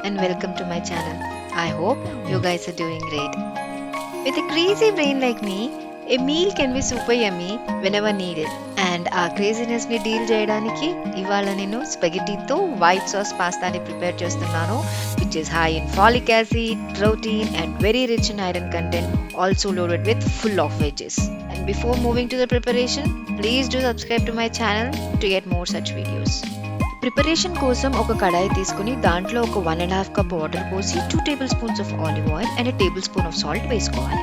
and welcome to my channel. I hope you guys are doing great. With a crazy brain like me, a meal can be super yummy whenever needed. And ఆ craziness ని deal చేయడానికి ఇవాళ నేను స్పెగెటీతో white sauce పాస్తాని prepare చేస్తున్నాను, which is high in folic acid, protein and very rich in iron content, also loaded with full of veggies. And before moving to the preparation, please do subscribe to my channel to get more such videos. Preparation కోసం ఒక కడాయి తీసుకుని దాంట్లో ఒక 1.5 cup water పోసి 2 table spoons of olive oil and table spoon of salt వేసుకోవాలి.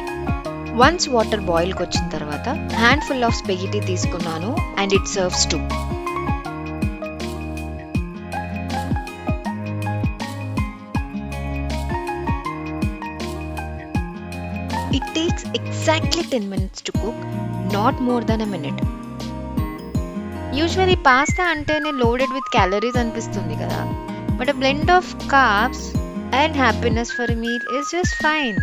Once water బాయిల్కి వచ్చిన తర్వాత hand full of spaghetti తీసుకున్నాను and it serves to. It takes exactly 10 minutes to cook, not more than a minute. Usually pasta అంటేనే loaded with calories అనిపిస్తుంది కదా, but a blend of carbs and happiness for a meal is just fine.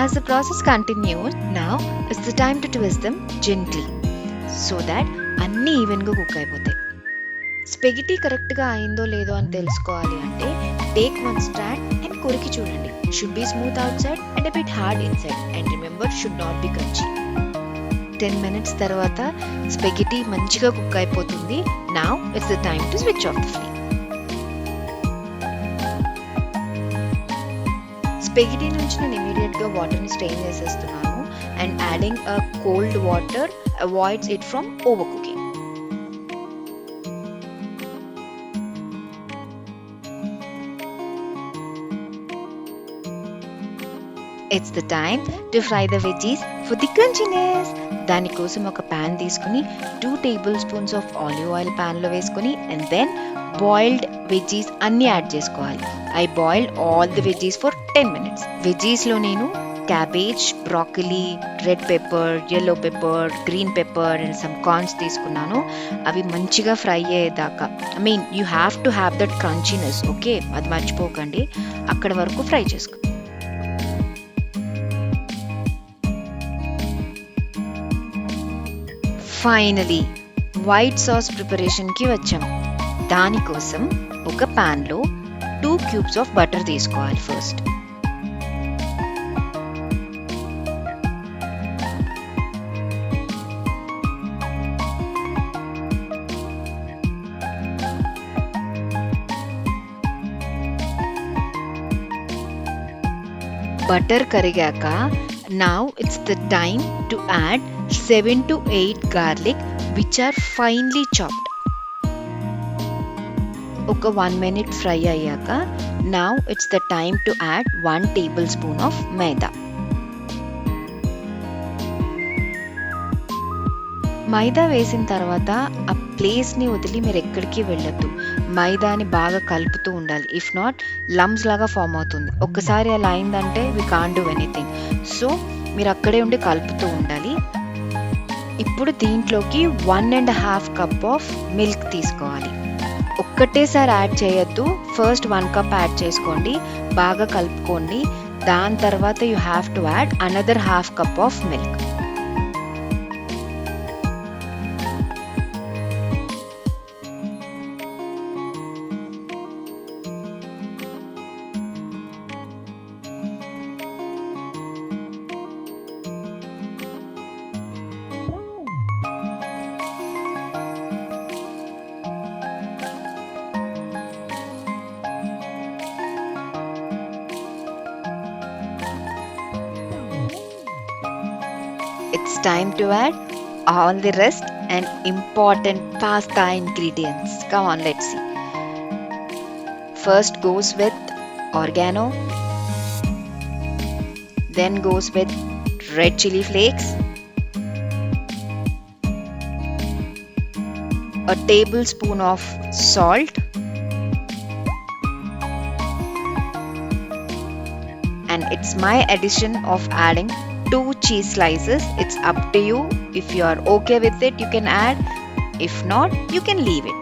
As the process continues, now it's the time to twist them gently so that అన్నీ ఈవెన్గా cook అయిపోతాయి. Spaghetti కరెక్ట్గా అయిందో లేదో అని తెలుసుకోవాలి అంటే టేక్ వన్ స్టాండ్ అండ్ కొరికి చూడండి. Should be smooth outside and a bit hard inside, and remember should not be crunchy. 10 minutes తర్వాత స్పెగెటీ మంచిగా కుక్ అయిపోతుంది. Now it's the time to switch off the flame. Spaghetti నుంచి నేను ఇమీడియట్గా వాటర్ని strain చేసేస్తున్నాను and adding a cold water avoids it from over cooking. It's the time to fry the veggies for the crunchiness. దానికోసం ఒక pan తీసుకుని 2 table spoons of olive oil ప్యాన్లో వేసుకొని అండ్ దెన్ బాయిల్డ్ వెజ్జీస్ అన్నీ add చేసుకోవాలి. I boiled all the veggies for 10 minutes. వెజ్జీస్లో నేను cabbage, broccoli, red pepper, yellow pepper, green pepper and some corns తీసుకున్నాను. అవి మంచిగా ఫ్రై అయ్యేదాకా, I mean you have to have that crunchiness, okay, అది మర్చిపోకండి. అక్కడ వరకు ఫ్రై చేసుకో. ఫైనలీ వైట్ సాస్ ప్రిపరేషన్కి వచ్చాం. దానికోసం ఒక ప్యాన్లో 2 క్యూబ్స్ ఆఫ్ బటర్ తీసుకోవాలి. ఫస్ట్ బటర్ కరిగాక now it's the time to add 7 to 8 garlic which are finely chopped. ఒక 1 minute ఫ్రై అయ్యాక now it's the time to add 1 tablespoon of మైదా. మైదా వేసిన తర్వాత ఆ ప్లేస్ని వదిలి మీరు ఎక్కడికి వెళ్ళొద్దు. మైదాని బాగా కలుపుతూ ఉండాలి. ఇఫ్ నాట్ లమ్స్ లాగా ఫామ్ అవుతుంది. ఒక్కసారి అలా అయిందంటే we can't do anything. So మీరు అక్కడే ఉండి కలుపుతూ ఉండాలి. ఇప్పుడు దీంట్లోకి 1.5 కప్ ఆఫ్ మిల్క్ తీసుకోవాలి. ఒక్కటేసారి యాడ్ చేయొద్దు. ఫస్ట్ 1 కప్ యాడ్ చేసుకోండి, బాగా కలుపుకోండి. దాని తర్వాత you have to add another 1/2 cup of milk. It's time to add all the rest and important pasta ingredients. Come on, let's see. First goes with oregano, then goes with red chili flakes, a tablespoon of salt, and it's my addition of adding 2 cheese slices. It's up to you. If you are okay with it, you can add. If not, you can leave it.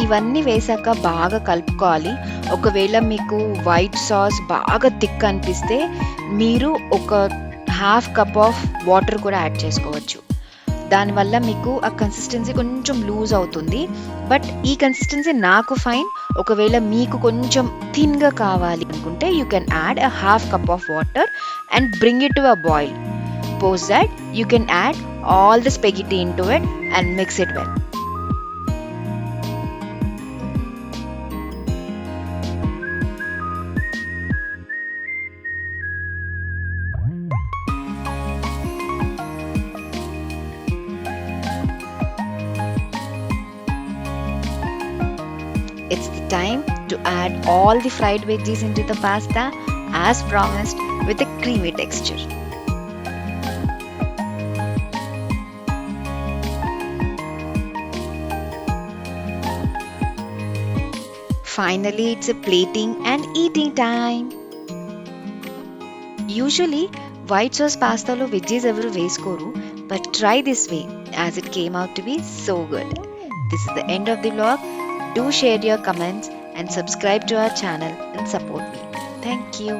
ఇవన్నీ వేసాక బాగా కలుపుకోవాలి. ఒకవేళ మీకు white sauce బాగా thick అనిపిస్తే మీరు ఒక 1/2 కప్ ఆఫ్ వాటర్ కూడా యాడ్ చేసుకోవచ్చు. దానివల్ల మీకు ఆ కన్సిస్టెన్సీ కొంచెం లూజ్ అవుతుంది. బట్ ఈ కన్సిస్టెన్సీ నాకు ఫైన్. ఒకవేళ మీకు కొంచెం థిన్గా కావాలి అనుకుంటే you can add a half cup of water and bring it to a boil. Post that you can add all the spaghetti into it and mix it well. It's the time to add all the fried veggies into the pasta as promised with a creamy texture. Finally, it's a plating and eating time. Usually, white sauce pasta lo veggies evaru veskoru, but try this way as it came out to be so good. This is the end of the vlog. Do share your comments and subscribe to our channel and support me. Thank you.